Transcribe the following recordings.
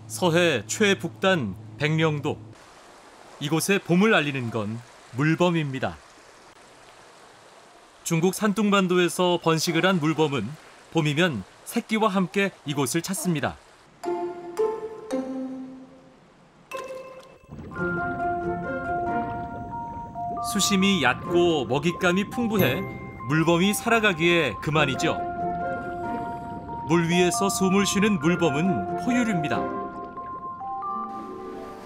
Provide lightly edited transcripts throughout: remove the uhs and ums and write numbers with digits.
서해 최북단 백령도. 이곳에 봄을 알리는 건 물범입니다. 중국 산둥반도에서 번식을 한 물범은 봄이면 새끼와 함께 이곳을 찾습니다. 수심이 얕고 먹잇감이 풍부해 물범이 살아가기에 그만이죠. 물 위에서 숨을 쉬는 물범은 포유류입니다.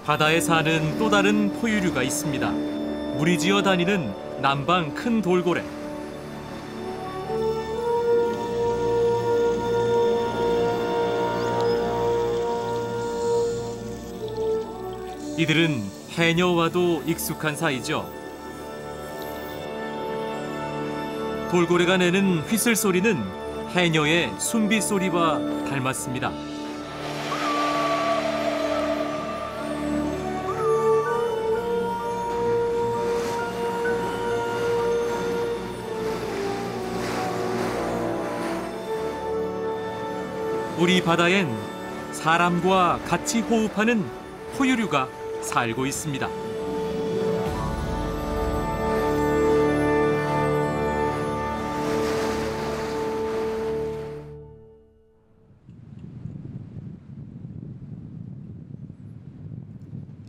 바다에 사는 또 다른 포유류가 있습니다. 물이 지어 다니는 남방 큰 돌고래. 이들은 해녀와도 익숙한 사이죠. 돌고래가 내는 휘슬 소리는 해녀의 숨비 소리와 닮았습니다. 우리 바다엔 사람과 같이 호흡하는 포유류가 살고 있습니다.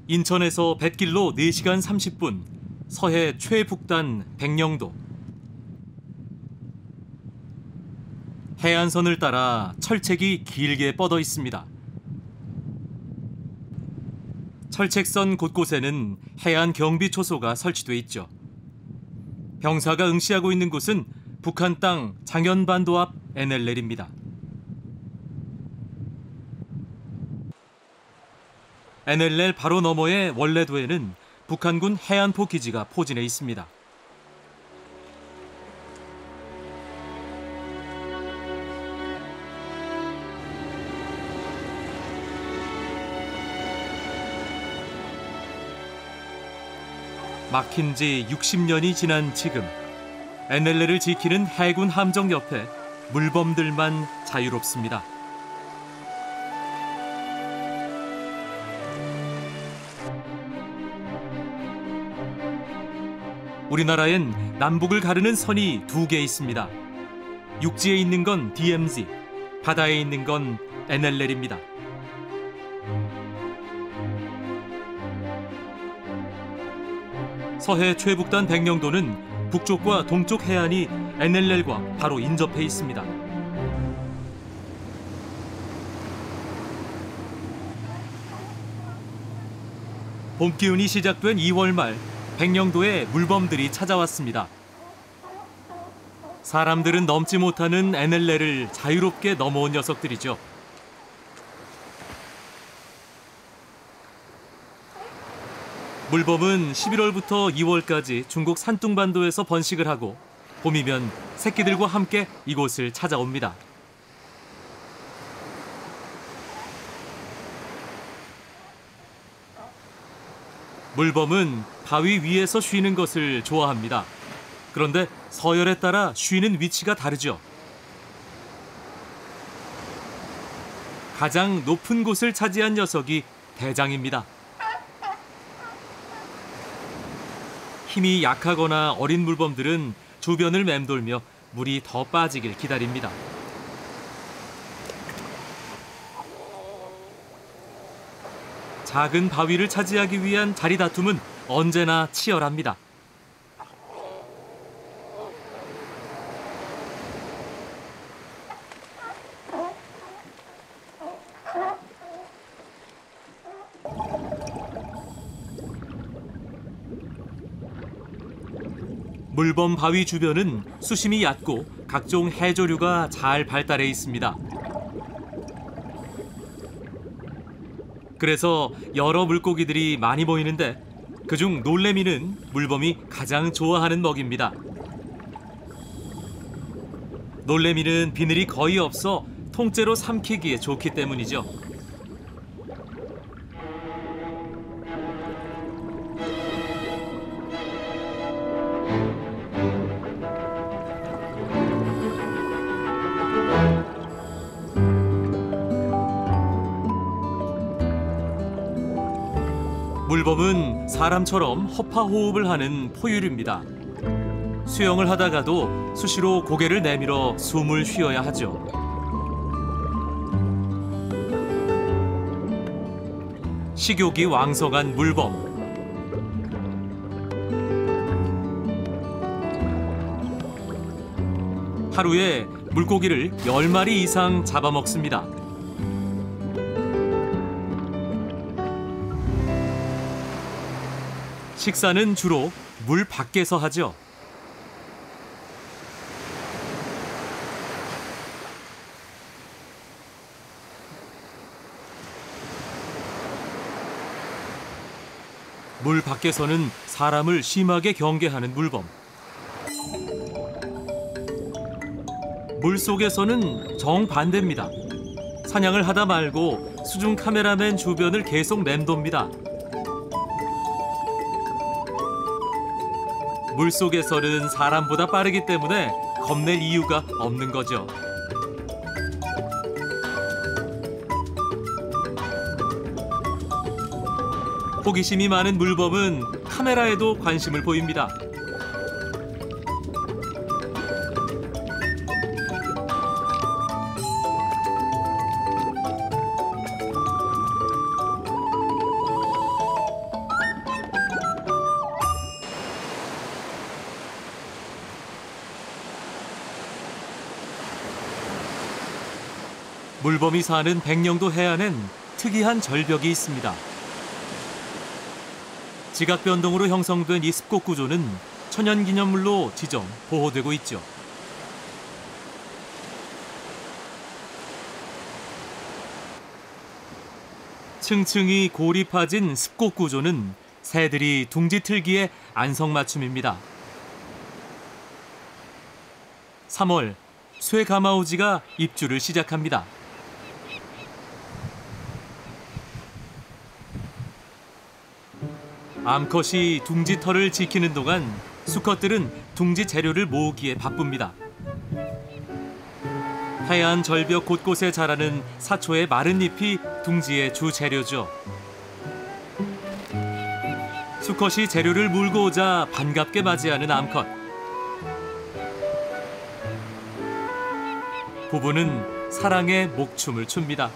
인천에서 뱃길로 4시간 30분, 서해 최북단 백령도. 해안선을 따라 철책이 길게 뻗어 있습니다. 철책선 곳곳에는 해안 경비 초소가 설치돼 있죠. 병사가 응시하고 있는 곳은 북한 땅 장현반도 앞 NLL입니다. NLL 바로 너머의 월내도에는 북한군 해안포 기지가 포진해 있습니다. 막힌 지 60년이 지난 지금 NLL을 지키는 해군 함정 옆에 물범들만 자유롭습니다. 우리나라엔 남북을 가르는 선이 2개 있습니다. 육지에 있는 건 DMZ, 바다에 있는 건 NLL입니다. 서해 최북단 백령도는 북쪽과 동쪽 해안이 NLL과 바로 인접해 있습니다. 봄 기운이 시작된 2월 말, 백령도에 물범들이 찾아왔습니다. 사람들은 넘지 못하는 NLL을 자유롭게 넘어온 녀석들이죠. 물범은 11월부터 2월까지 중국 산둥반도에서 번식을 하고 봄이면 새끼들과 함께 이곳을 찾아옵니다. 물범은 바위 위에서 쉬는 것을 좋아합니다. 그런데 서열에 따라 쉬는 위치가 다르죠. 가장 높은 곳을 차지한 녀석이 대장입니다. 힘이 약하거나 어린 물범들은 주변을 맴돌며 물이 더 빠지길 기다립니다. 작은 바위를 차지하기 위한 자리 다툼은 언제나 치열합니다. 물범 바위 주변은 수심이 얕고 각종 해조류가 잘 발달해 있습니다. 그래서 여러 물고기들이 많이 보이는데 그중 놀래미는 물범이 가장 좋아하는 먹이입니다. 놀래미는 비늘이 거의 없어 통째로 삼키기에 좋기 때문이죠. 물범은 사람처럼 허파호흡을 하는 포유류입니다. 수영을 하다가도 수시로 고개를 내밀어 숨을 쉬어야 하죠. 식욕이 왕성한 물범. 하루에 물고기를 10마리 이상 잡아먹습니다. 식사는 주로 물 밖에서 하죠. 물 밖에서는 사람을 심하게 경계하는 물범. 물 속에서는 정반대입니다. 사냥을 하다 말고 수중 카메라맨 주변을 계속 맴돕니다. 물 속에서는 사람보다 빠르기 때문에 겁낼 이유가 없는 거죠. 호기심이 많은 물범은 카메라에도 관심을 보입니다. 물범이 사는 백령도 해안엔 특이한 절벽이 있습니다. 지각 변동으로 형성된 이 습곡 구조는 천연기념물로 지정, 보호되고 있죠. 층층이 골이 파진 습곡 구조는 새들이 둥지 틀기에 안성맞춤입니다. 3월, 쇠가마우지가 입주를 시작합니다. 암컷이 둥지 털을 지키는 동안 수컷들은 둥지 재료를 모으기에 바쁩니다. 해안 절벽 곳곳에 자라는 사초의 마른 잎이 둥지의 주 재료죠. 수컷이 재료를 물고 오자 반갑게 맞이하는 암컷. 부부는 사랑의 목춤을 춥니다.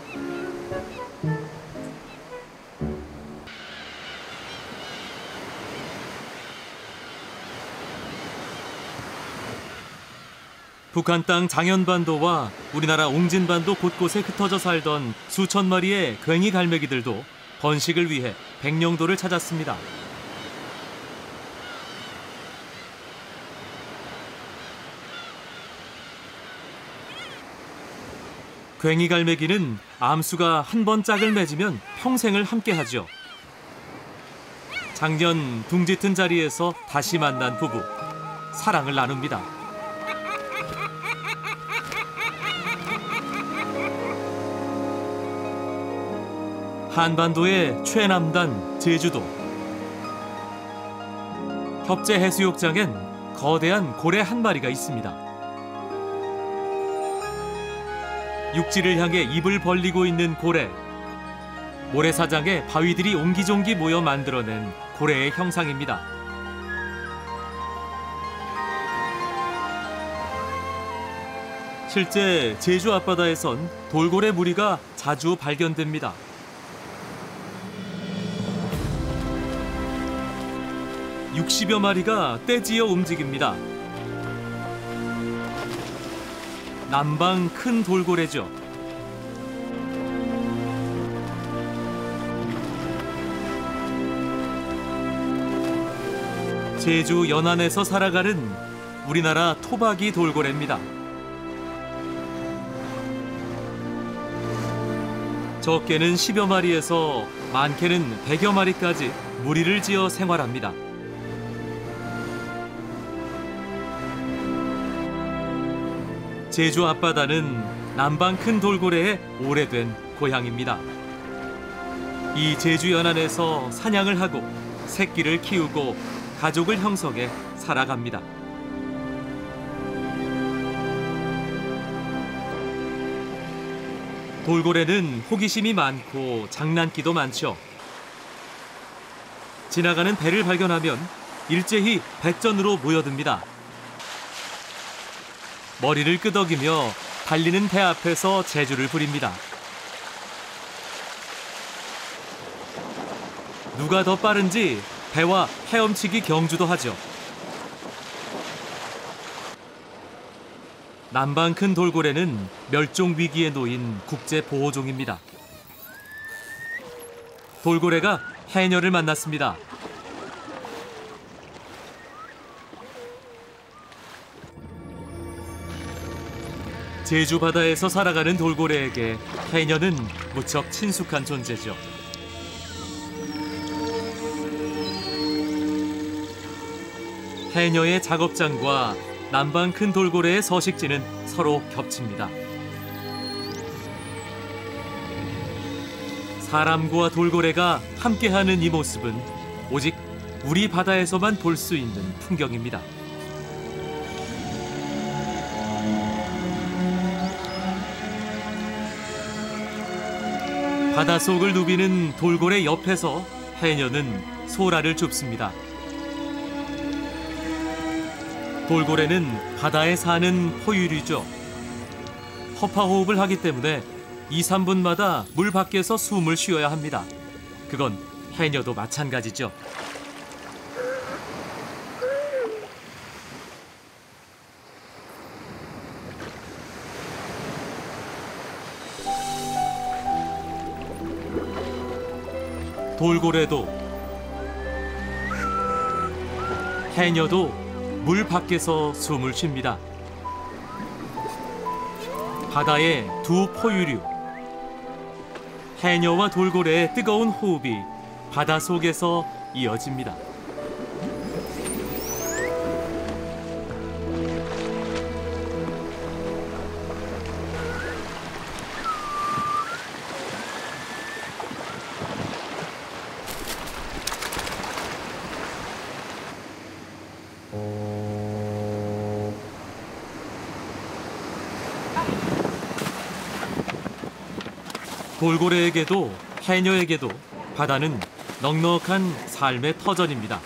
북한 땅 장현반도와 우리나라 옹진반도 곳곳에 흩어져 살던 수천 마리의 괭이 갈매기들도 번식을 위해 백령도를 찾았습니다. 괭이 갈매기는 암수가 한 번 짝을 맺으면 평생을 함께하죠. 작년 둥지 튼 자리에서 다시 만난 부부, 사랑을 나눕니다. 한반도의 최남단 제주도. 협재 해수욕장엔 거대한 고래 한 마리가 있습니다. 육지를 향해 입을 벌리고 있는 고래. 모래사장에 바위들이 옹기종기 모여 만들어낸 고래의 형상입니다. 실제 제주 앞바다에선 돌고래 무리가 자주 발견됩니다. 60여 마리가 떼지어 움직입니다. 남방 큰 돌고래죠. 제주 연안에서 살아가는 우리나라 토박이 돌고래입니다. 적게는 10여 마리에서 많게는 100여 마리까지 무리를 지어 생활합니다. 제주 앞바다는 남방 큰 돌고래의 오래된 고향입니다. 이 제주 연안에서 사냥을 하고 새끼를 키우고 가족을 형성해 살아갑니다. 돌고래는 호기심이 많고 장난기도 많죠. 지나가는 배를 발견하면 일제히 백전으로 모여듭니다. 머리를 끄덕이며 달리는 배 앞에서 재주를 부립니다. 누가 더 빠른지 배와 헤엄치기 경주도 하죠. 남방 큰 돌고래는 멸종 위기에 놓인 국제 보호종입니다. 돌고래가 해녀를 만났습니다. 제주 바다에서 살아가는 돌고래에게 해녀는 무척 친숙한 존재죠. 해녀의 작업장과 남방 큰 돌고래의 서식지는 서로 겹칩니다. 사람과 돌고래가 함께하는 이 모습은 오직 우리 바다에서만 볼 수 있는 풍경입니다. 바닷속을 누비는 돌고래 옆에서 해녀는 소라를 줍습니다. 돌고래는 바다에 사는 포유류죠. 허파호흡을 하기 때문에 2, 3분마다 물 밖에서 숨을 쉬어야 합니다. 그건 해녀도 마찬가지죠. 돌고래도 해녀도 물 밖에서 숨을 쉽니다. 바다의 두 포유류, 해녀와 돌고래의 뜨거운 호흡이 바다 속에서 이어집니다. 돌고래에게도 해녀에게도 바다는 넉넉한 삶의 터전입니다.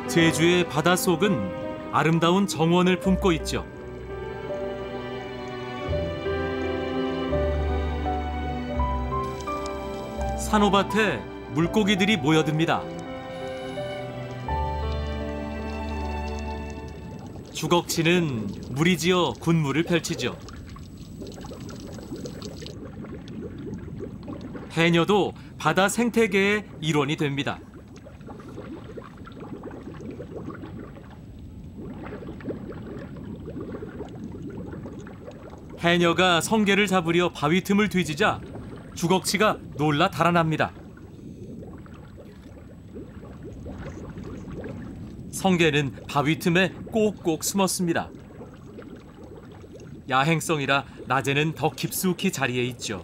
제주의 바닷속은 아름다운 정원을 품고 있죠. 산호밭에 물고기들이 모여듭니다. 주걱치는 물이 지어 군무를 펼치죠. 해녀도 바다 생태계의 일원이 됩니다. 해녀가 성게를 잡으려 바위 틈을 뒤지자 주걱치가 놀라 달아납니다. 성게는 바위 틈에 꼭꼭 숨었습니다. 야행성이라 낮에는 더 깊숙이 자리에 있죠.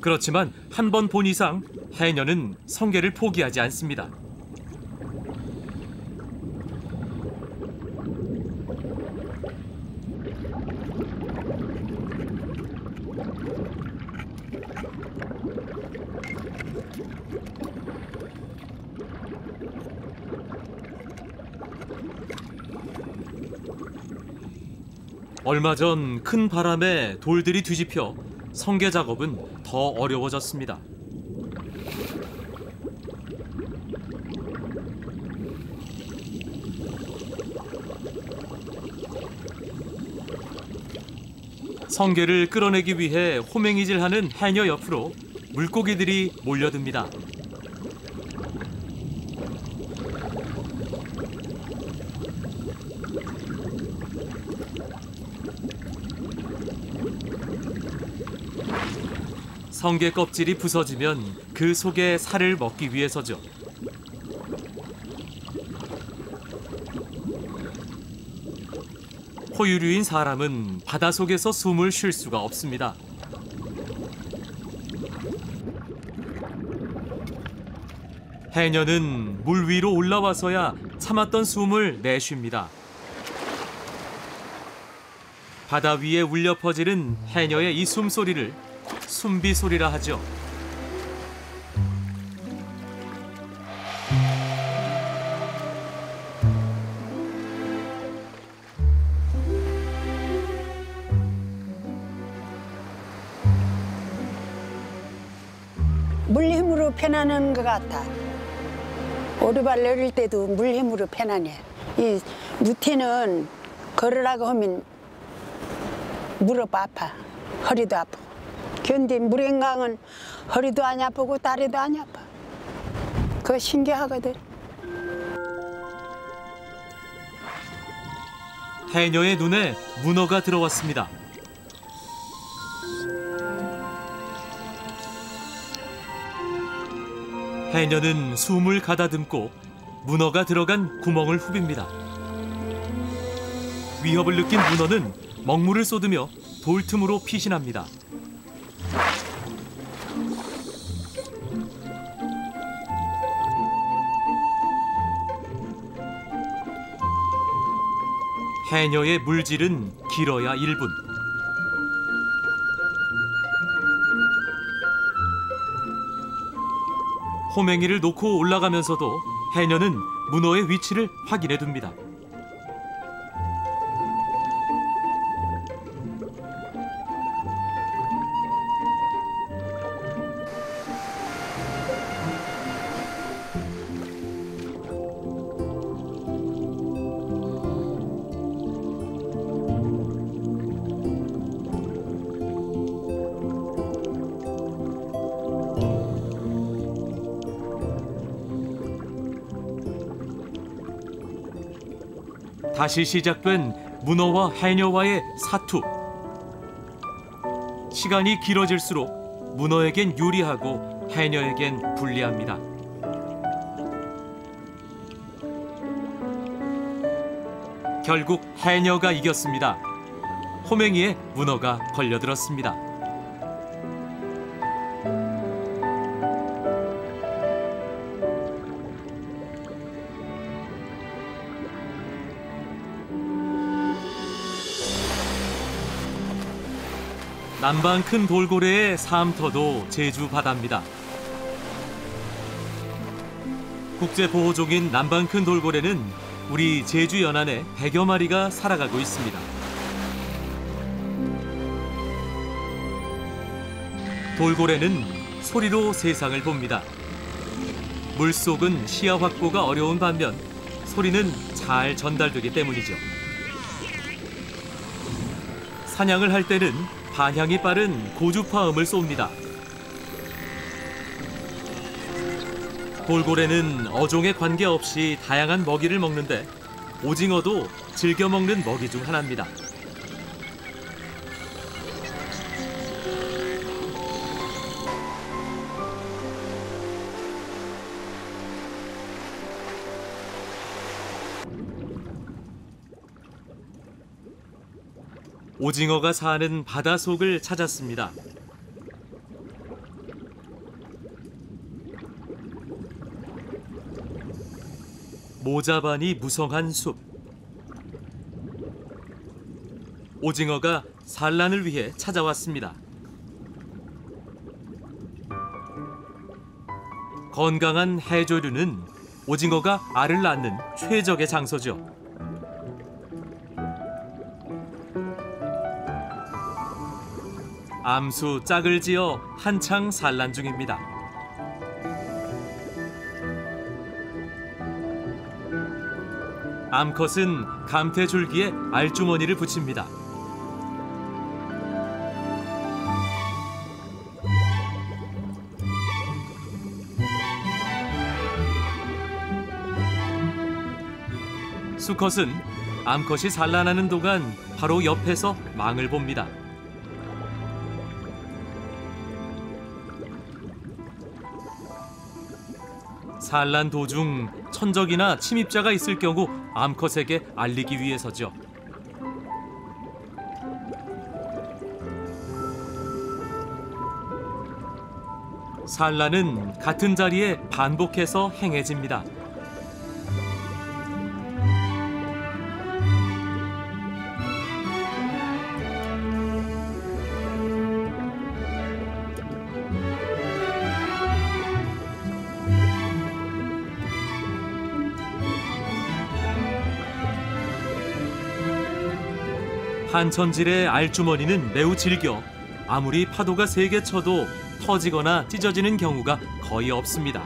그렇지만 한 번 본 이상 해녀는 성게를 포기하지 않습니다. 얼마 전 큰 바람에 돌들이 뒤집혀 성게 작업은 더 어려워졌습니다. 성게를 끌어내기 위해 호맹이질하는 해녀 옆으로 물고기들이 몰려듭니다. 성게 껍질이 부서지면 그 속에 살을 먹기 위해서죠. 포유류인 사람은 바닷속에서 숨을 쉴 수가 없습니다. 해녀는 물 위로 올라와서야 참았던 숨을 내쉽니다. 바다 위에 울려 퍼지는 해녀의 이 숨소리를 숨비소리라 하죠. 물힘으로 편안한 것 같아. 오르발 내릴 때도 물힘으로 편안해. 이 무티는 걸으라고 하면 무릎 아파, 허리도 아프고. 견딘 물행강은 허리도 안 아프고 다리도 안 아파. 그거 신기하거든. 해녀의 눈에 문어가 들어왔습니다. 해녀는 숨을 가다듬고 문어가 들어간 구멍을 후빕니다. 위협을 느낀 문어는 먹물을 쏟으며 돌틈으로 피신합니다. 해녀의 물질은 길어야 1분. 호맹이를 놓고 올라가면서도 해녀는 문어의 위치를 확인해 둡니다. 다시 시작된 문어와 해녀와의 사투. 시간이 길어질수록 문어에겐 유리하고 해녀에겐 불리합니다. 결국 해녀가 이겼습니다. 호맹이에 문어가 걸려들었습니다. 남방 큰 돌고래의 삶터도 제주 바다입니다. 국제보호종인 남방 큰 돌고래는 우리 제주 연안에 100여 마리가 살아가고 있습니다. 돌고래는 소리로 세상을 봅니다. 물속은 시야 확보가 어려운 반면 소리는 잘 전달되기 때문이죠. 사냥을 할 때는 반향이 빠른 고주파음을 쏩니다. 돌고래는 어종에 관계없이 다양한 먹이를 먹는데 오징어도 즐겨 먹는 먹이 중 하나입니다. 오징어가 사는 바닷속을 찾았습니다. 모자반이 무성한 숲. 오징어가 산란을 위해 찾아왔습니다. 건강한 해조류는 오징어가 알을 낳는 최적의 장소죠. 암수 짝을 지어 한창 산란 중입니다. 암컷은 감태 줄기에 알주머니를 붙입니다. 수컷은 암컷이 산란하는 동안 바로 옆에서 망을 봅니다. 산란 도중 천적이나 침입자가 있을 경우 암컷에게 알리기 위해서죠. 산란은 같은 자리에 반복해서 행해집니다. 한천질의 알주머니는 매우 질겨 아무리 파도가 세게 쳐도 터지거나 찢어지는 경우가 거의 없습니다.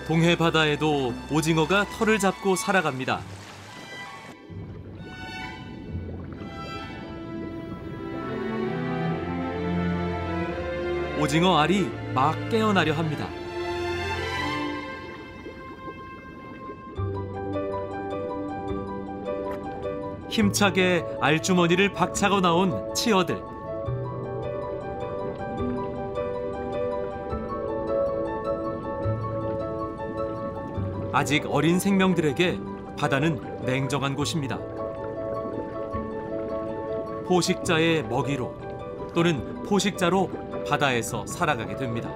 동해 바다에도 오징어가 털을 잡고 살아갑니다. 오징어 알이 막 깨어나려 합니다. 힘차게 알주머니를 박차고 나온 치어들. 아직 어린 생명들에게 바다는 냉정한 곳입니다. 포식자의 먹이로 또는 포식자로 바다에서 살아가게 됩니다.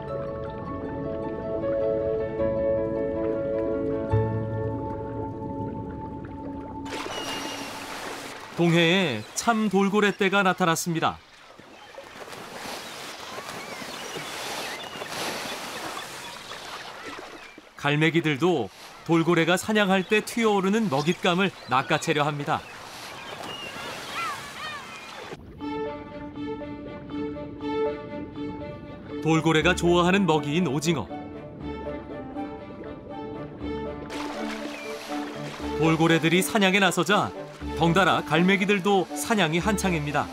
동해에 참 돌고래 떼가 나타났습니다. 갈매기들도 돌고래가 사냥할 때 튀어오르는 먹잇감을 낚아채려 합니다. 돌고래가 좋아하는 먹이인 오징어. 돌고래들이 사냥에 나서자 덩달아 갈매기들도 사냥이 한창입니다.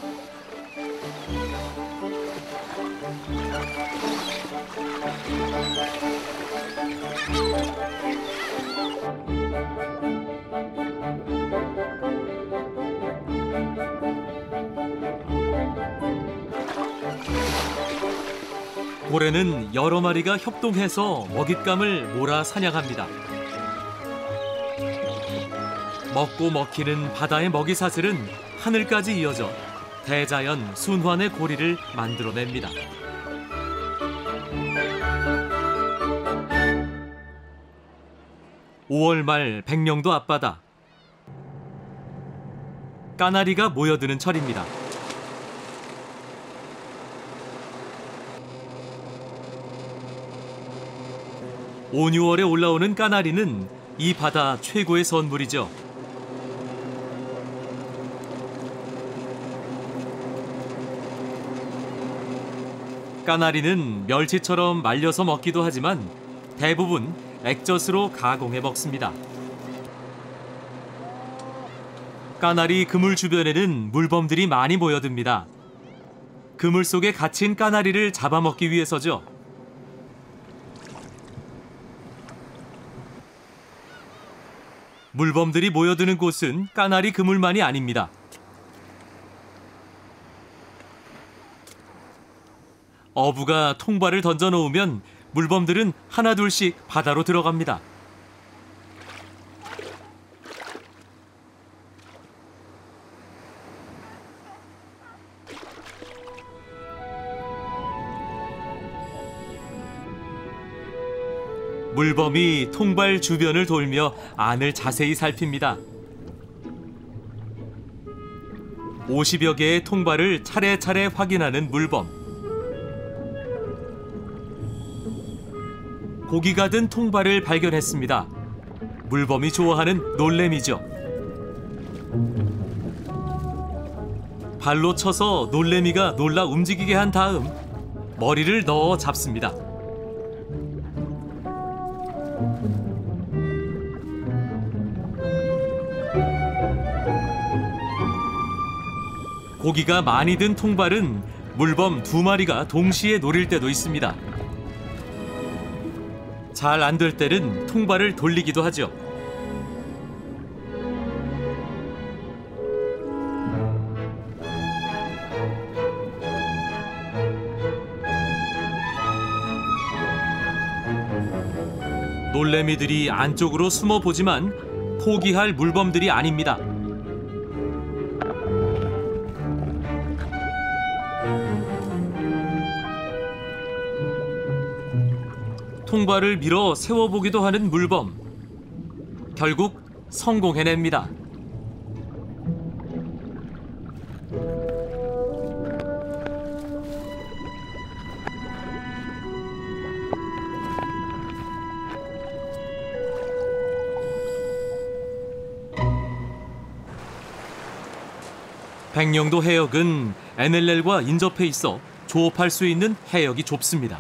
고래는 여러 마리가 협동해서 먹잇감을 몰아 사냥합니다. 먹고 먹히는 바다의 먹이사슬은 하늘까지 이어져 대자연 순환의 고리를 만들어냅니다. (5월) 말 백령도 앞바다. 까나리가 모여드는 철입니다. (5, 6월에) 올라오는 까나리는 이 바다 최고의 선물이죠. 까나리는 멸치처럼 말려서 먹기도 하지만 대부분 액젓으로 가공해 먹습니다. 까나리 그물 주변에는 물범들이 많이 모여듭니다. 그물 속에 갇힌 까나리를 잡아먹기 위해서죠. 물범들이 모여드는 곳은 까나리 그물만이 아닙니다. 어부가 통발을 던져놓으면 물범들은 하나둘씩 바다로 들어갑니다. 물범이 통발 주변을 돌며 안을 자세히 살핍니다. 50여 개의 통발을 차례차례 확인하는 물범. 고기가 든 통발을 발견했습니다. 물범이 좋아하는 놀래미죠. 발로 쳐서 놀래미가 놀라 움직이게 한 다음 머리를 넣어 잡습니다. 고기가 많이 든 통발은 물범 2마리가 동시에 노릴 때도 있습니다. 잘 안 될 때는 통발을 돌리기도 하죠. 놀래미들이 안쪽으로 숨어 보지만 포기할 물범들이 아닙니다. 통발을 밀어 세워보기도 하는 물범. 결국 성공해냅니다. 백령도 해역은 NLL과 인접해 있어 조업할 수 있는 해역이 좁습니다.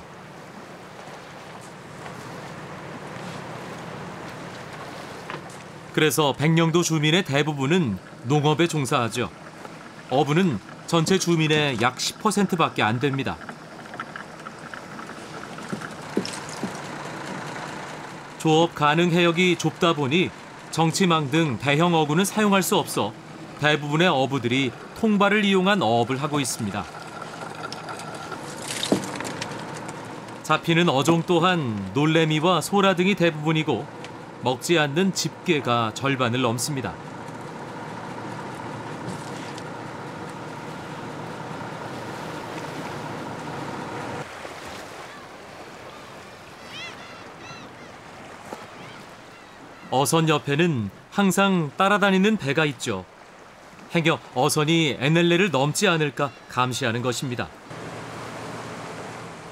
그래서 백령도 주민의 대부분은 농업에 종사하죠. 어부는 전체 주민의 약 10%밖에 안 됩니다. 조업 가능 해역이 좁다 보니 정치망 등 대형 어구는 사용할 수 없어 대부분의 어부들이 통발을 이용한 어업을 하고 있습니다. 잡히는 어종 또한 놀래미와 소라 등이 대부분이고 먹지 않는 집게가 절반을 넘습니다. 어선 옆에는 항상 따라다니는 배가 있죠. 행여 어선이 NLL을 넘지 않을까 감시하는 것입니다.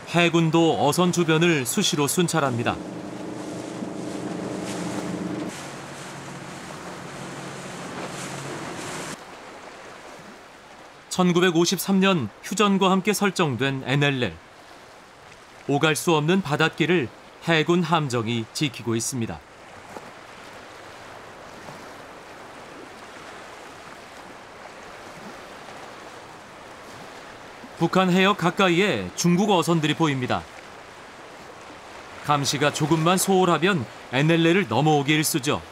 해군도 어선 주변을 수시로 순찰합니다. (1953년) 휴전과 함께 설정된 NLL. 오갈 수 없는 바닷길을 해군 함정이 지키고 있습니다. 북한 해역 가까이에 중국 어선들이 보입니다. 감시가 조금만 소홀하면 NLL을 넘어오기 일쑤죠.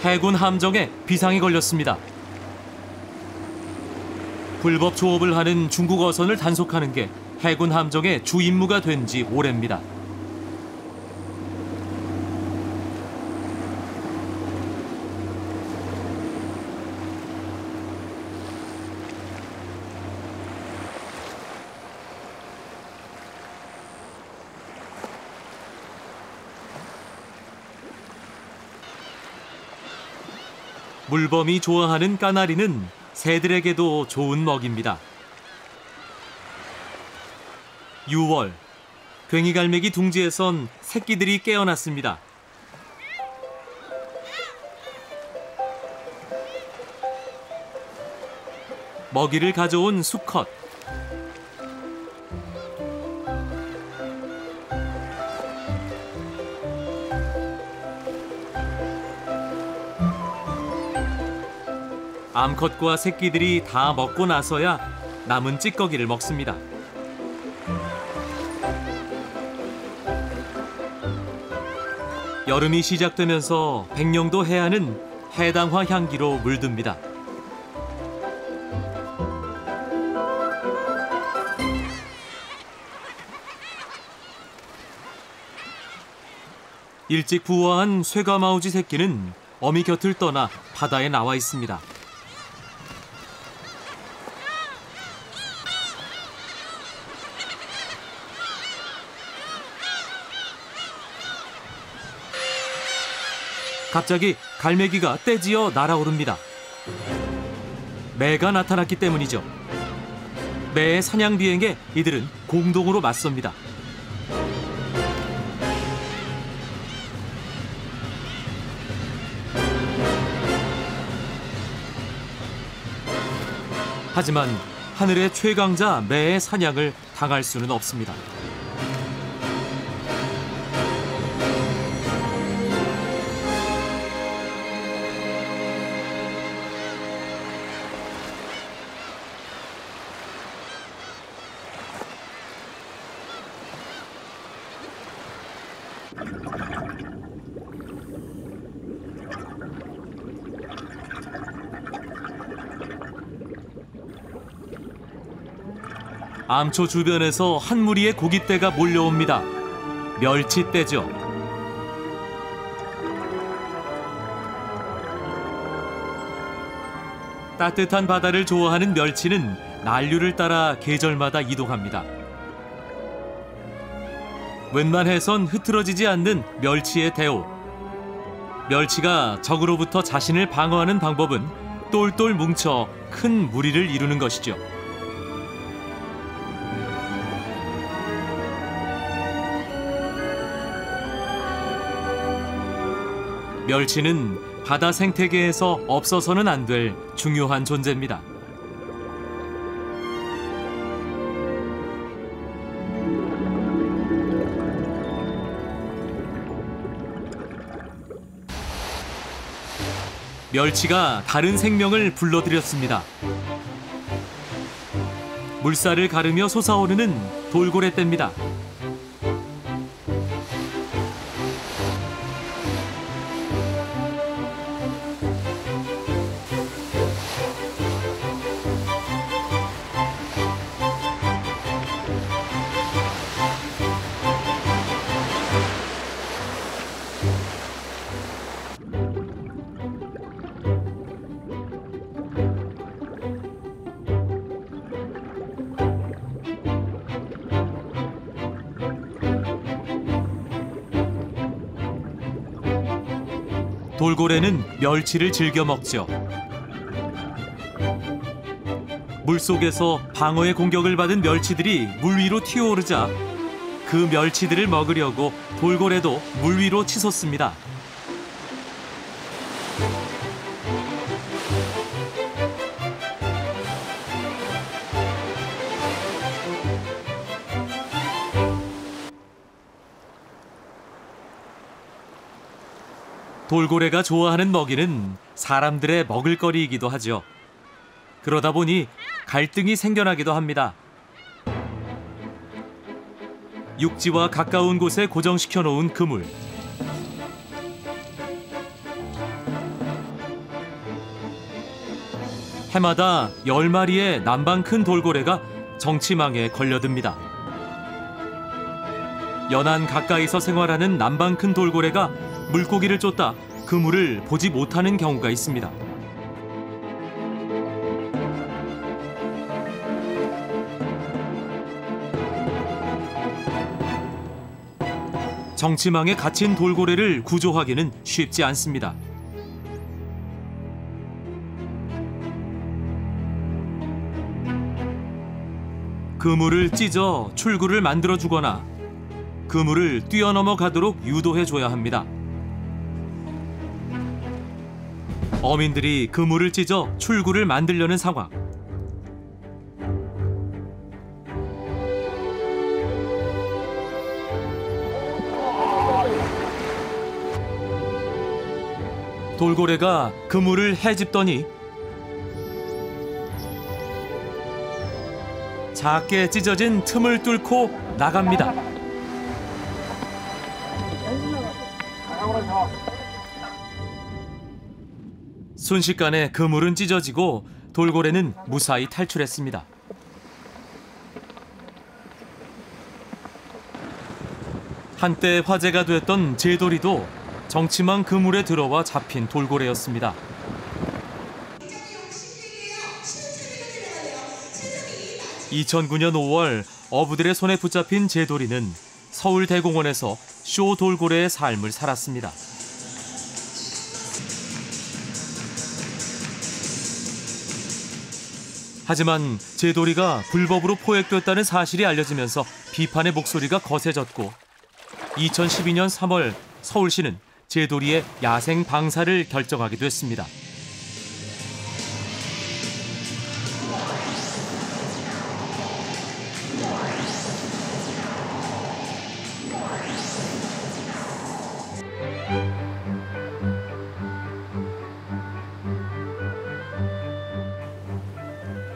해군 함정에 비상이 걸렸습니다. 불법 조업을 하는 중국 어선을 단속하는 게 해군 함정의 주 임무가 된 지 오래입니다. 물범이 좋아하는 까나리는 새들에게도 좋은 먹입니다. 6월, 괭이갈매기 둥지에선 새끼들이 깨어났습니다. 먹이를 가져온 수컷. 암컷과 새끼들이 다 먹고 나서야 남은 찌꺼기를 먹습니다. 여름이 시작되면서 백령도 해안은 해당화 향기로 물듭니다. 일찍 부화한 쇠가마우지 새끼는 어미 곁을 떠나 바다에 나와 있습니다. 갑자기 갈매기가 떼지어 날아오릅니다. 매가 나타났기 때문이죠. 매의 사냥 비행에 이들은 공동으로 맞섭니다. 하지만 하늘의 최강자 매의 사냥을 당할 수는 없습니다. 암초 주변에서 한 무리의 고깃대가 몰려옵니다. 멸치떼죠. 따뜻한 바다를 좋아하는 멸치는 난류를 따라 계절마다 이동합니다. 웬만해선 흐트러지지 않는 멸치의 대호. 멸치가 적으로부터 자신을 방어하는 방법은 똘똘 뭉쳐 큰 무리를 이루는 것이죠. 멸치는 바다 생태계에서 없어서는 안 될 중요한 존재입니다. 멸치가 다른 생명을 불러들였습니다. 물살을 가르며 솟아오르는 돌고래떼입니다. 돌고래는 멸치를 즐겨 먹죠. 물속에서 방어의 공격을 받은 멸치들이 물 위로 튀어오르자 그 멸치들을 먹으려고 돌고래도 물 위로 치솟습니다. 돌고래가 좋아하는 먹이는 사람들의 먹을거리이기도 하죠. 그러다 보니 갈등이 생겨나기도 합니다. 육지와 가까운 곳에 고정시켜 놓은 그물. 해마다 10마리의 남방 큰 돌고래가 정치망에 걸려듭니다. 연안 가까이서 생활하는 남방 큰 돌고래가 물고기를 쫓다 그물을 보지 못하는 경우가 있습니다. 정치망에 갇힌 돌고래를 구조하기는 쉽지 않습니다. 그물을 찢어 출구를 만들어주거나 그물을 뛰어넘어 가도록 유도해줘야 합니다. 어민들이 그물을 찢어 출구를 만들려는 상황. 돌고래가 그물을 헤집더니 작게 찢어진 틈을 뚫고 나갑니다. 순식간에 그물은 찢어지고 돌고래는 무사히 탈출했습니다. 한때 화제가 됐던 제돌이도 정치망 그물에 들어와 잡힌 돌고래였습니다. (2009년 5월) 어부들의 손에 붙잡힌 제돌이는 서울대공원에서 쇼 돌고래의 삶을 살았습니다. 하지만 제돌이가 불법으로 포획됐다는 사실이 알려지면서 비판의 목소리가 거세졌고 2012년 3월 서울시는 제돌이의 야생 방사를 결정하게 됐습니다.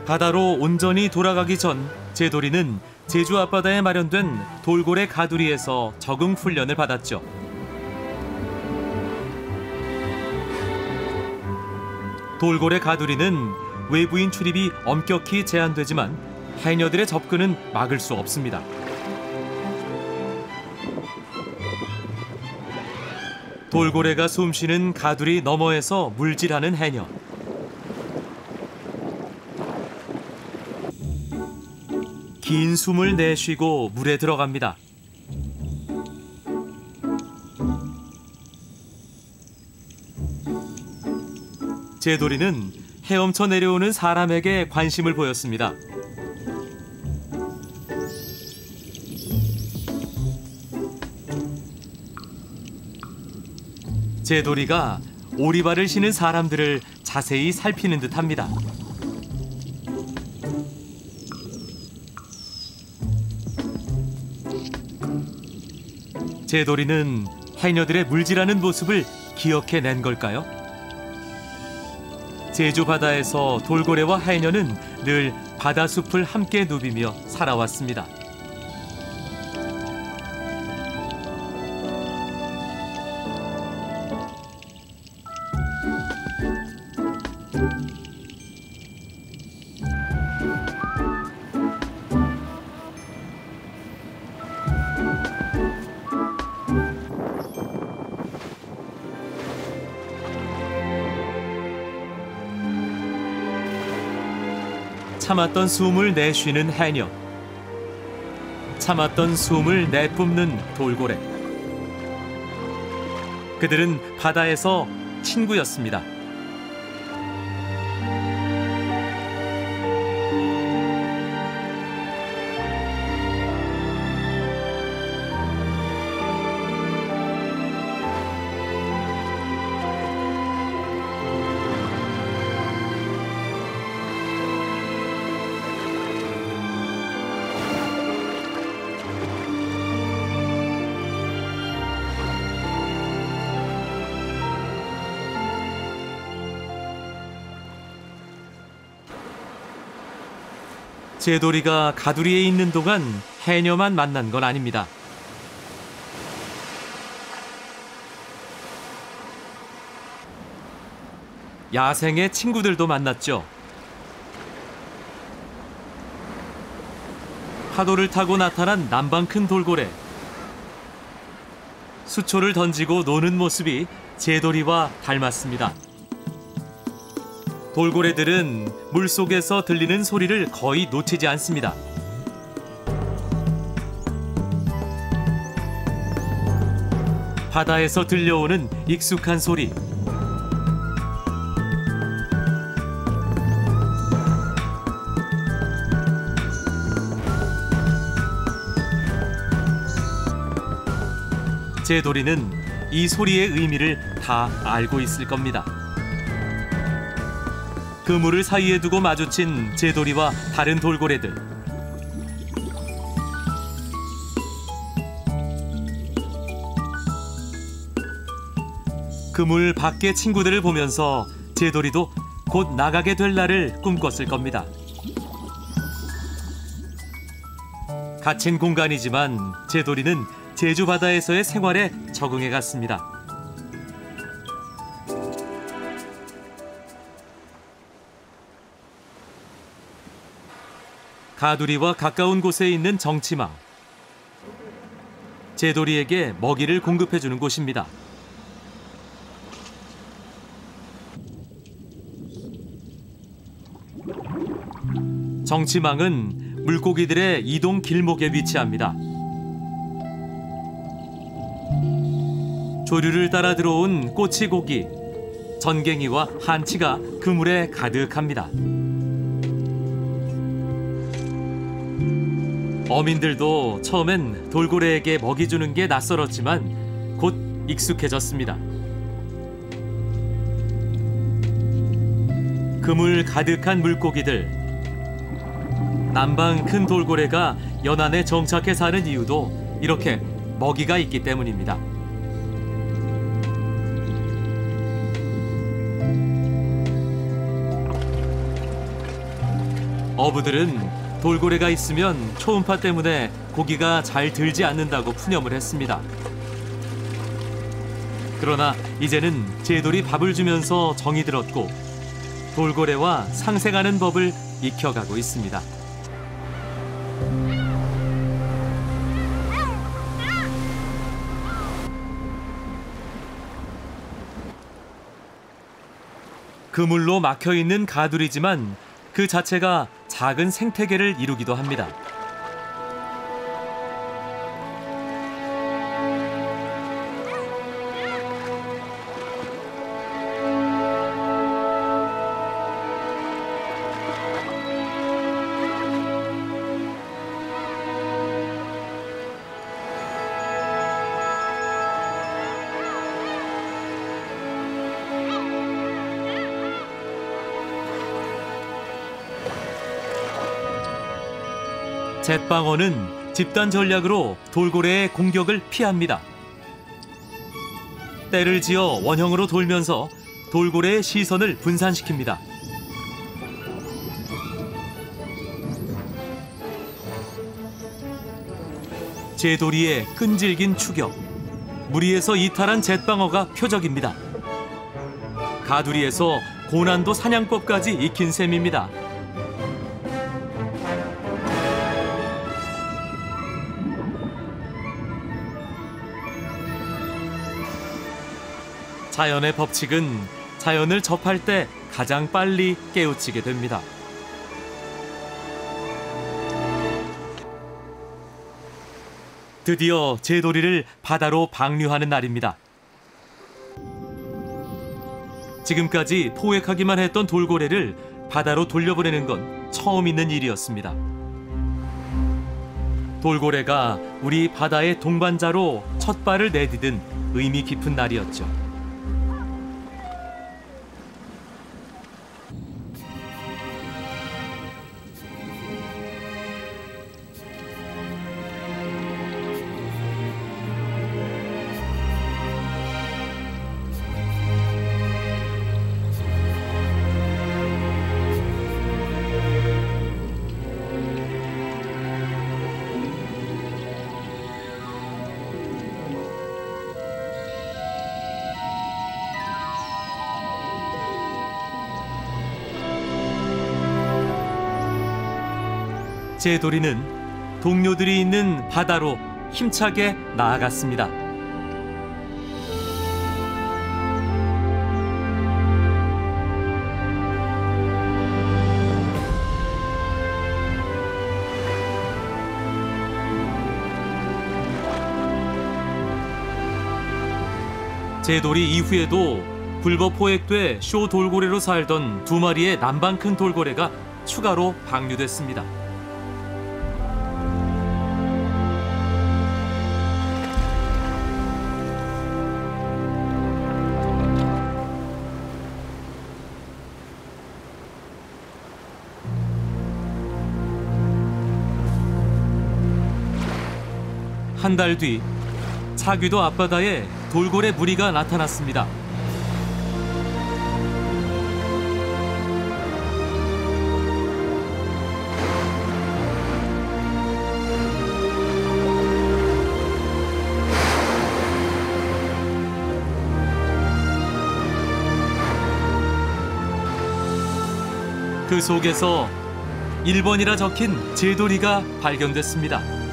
바다로 온전히 돌아가기 전 제돌이는 제주 앞바다에 마련된 돌고래 가두리에서 적응 훈련을 받았죠. 돌고래 가두리는 외부인 출입이 엄격히 제한되지만 해녀들의 접근은 막을 수 없습니다. 돌고래가 숨쉬는 가두리 너머에서 물질하는 해녀. 긴 숨을 내쉬고 물에 들어갑니다. 제도리는 헤엄쳐 내려오는 사람에게 관심을 보였습니다. 제도리가 오리발을 신은 사람들을 자세히 살피는 듯합니다. 제도리는 해녀들의 물질하는 모습을 기억해낸 걸까요? 제주 바다에서 돌고래와 해녀는 늘 바다숲을 함께 누비며 살아왔습니다. 참았던 숨을 내쉬는 해녀, 참았던 숨을 내뿜는 돌고래. 그들은 바다에서 친구였습니다. 제도리가 가두리에 있는 동안 해녀만 만난 건 아닙니다. 야생의 친구들도 만났죠. 파도를 타고 나타난 남방 큰 돌고래. 수초를 던지고 노는 모습이 제도리와 닮았습니다. 돌고래들은 물속에서 들리는 소리를 거의 놓치지 않습니다. 바다에서 들려오는 익숙한 소리. 제도리는 이 소리의 의미를 다 알고 있을 겁니다. 그물을 사이에 두고 마주친 제도리와 다른 돌고래들. 그물 밖의 친구들을 보면서 제도리도 곧 나가게 될 날을 꿈꿨을 겁니다. 갇힌 공간이지만 제도리는 제주 바다에서의 생활에 적응해 갔습니다. 가두리와 가까운 곳에 있는 정치망. 제도리에게 먹이를 공급해주는 곳입니다. 정치망은 물고기들의 이동 길목에 위치합니다. 조류를 따라 들어온 꼬치고기, 전갱이와 한치가 그물에 가득합니다. 어민들도 처음엔 돌고래에게 먹이 주는 게 낯설었지만 곧 익숙해졌습니다. 그물 가득한 물고기들. 남방 큰 돌고래가 연안에 정착해 사는 이유도 이렇게 먹이가 있기 때문입니다. 어부들은 돌고래가 있으면 초음파 때문에 고기가 잘 들지 않는다고 푸념을 했습니다. 그러나 이제는 제돌이 밥을 주면서 정이 들었고 돌고래와 상생하는 법을 익혀가고 있습니다. 그물로 막혀있는 가두리지만 그 자체가 작은 생태계를 이루기도 합니다. 잿방어는 집단 전략으로 돌고래의 공격을 피합니다. 떼를 지어 원형으로 돌면서 돌고래의 시선을 분산시킵니다. 제도리의 끈질긴 추격, 무리에서 이탈한 잿방어가 표적입니다. 가두리에서 고난도 사냥법까지 익힌 셈입니다. 자연의 법칙은 자연을 접할 때 가장 빨리 깨우치게 됩니다. 드디어 제도리를 바다로 방류하는 날입니다. 지금까지 포획하기만 했던 돌고래를 바다로 돌려보내는 건 처음 있는 일이었습니다. 돌고래가 우리 바다의 동반자로 첫 발을 내디딘 의미 깊은 날이었죠. 제도리는 동료들이 있는 바다로 힘차게 나아갔습니다. 제도리 이후에도 불법 포획돼 쇼 돌고래로 살던 2마리의 남방 큰 돌고래가 추가로 방류됐습니다. 한 달 뒤 차귀도 앞바다에 돌고래 무리가 나타났습니다. 그 속에서 1번이라 적힌 제도리가 발견됐습니다.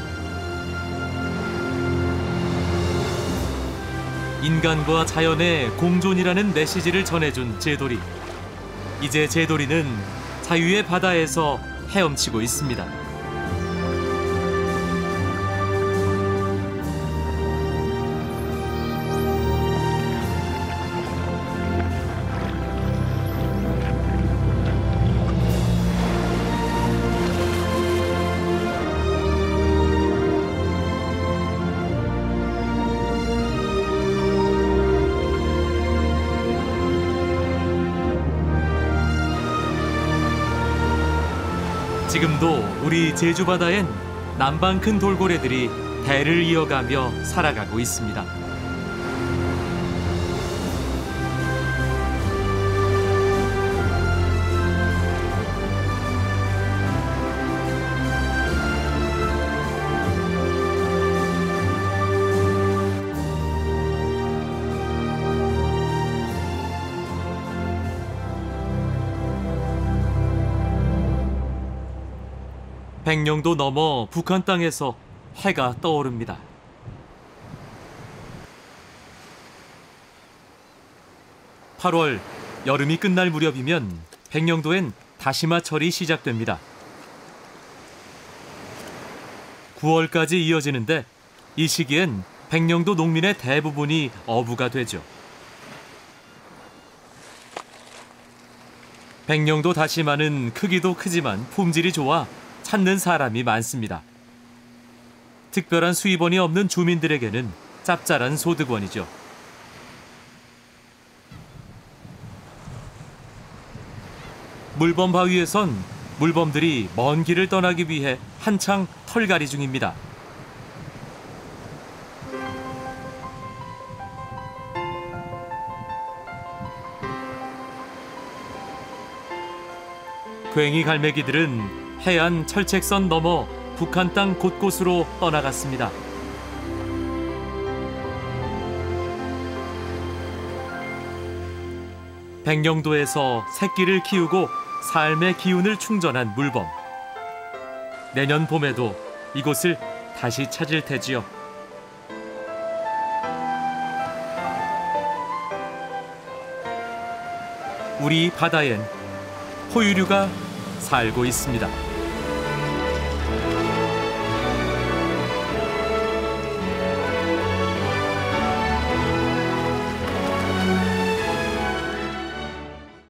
인간과 자연의 공존이라는 메시지를 전해준 제도리. 이제 제도리는 자유의 바다에서 헤엄치고 있습니다. 지금도 우리 제주 바다엔 남방 큰 돌고래들이 대를 이어가며 살아가고 있습니다. 백령도 넘어 북한 땅에서 해가 떠오릅니다. (8월) 여름이 끝날 무렵이면 백령도엔 다시마철이 시작됩니다. 9월까지 이어지는데 이 시기엔 백령도 농민의 대부분이 어부가 되죠. 백령도 다시마는 크기도 크지만 품질이 좋아 찾는 사람이 많습니다. 특별한 수입원이 없는 주민들에게는 짭짤한 소득원이죠. 물범 바위에선 물범들이 먼 길을 떠나기 위해 한창 털갈이 중입니다. 괭이 갈매기들은 해안 철책선 넘어 북한 땅 곳곳으로 떠나갔습니다. 백령도에서 새끼를 키우고 삶의 기운을 충전한 물범. 내년 봄에도 이곳을 다시 찾을 테지요. 우리 바다엔 포유류가 살고 있습니다.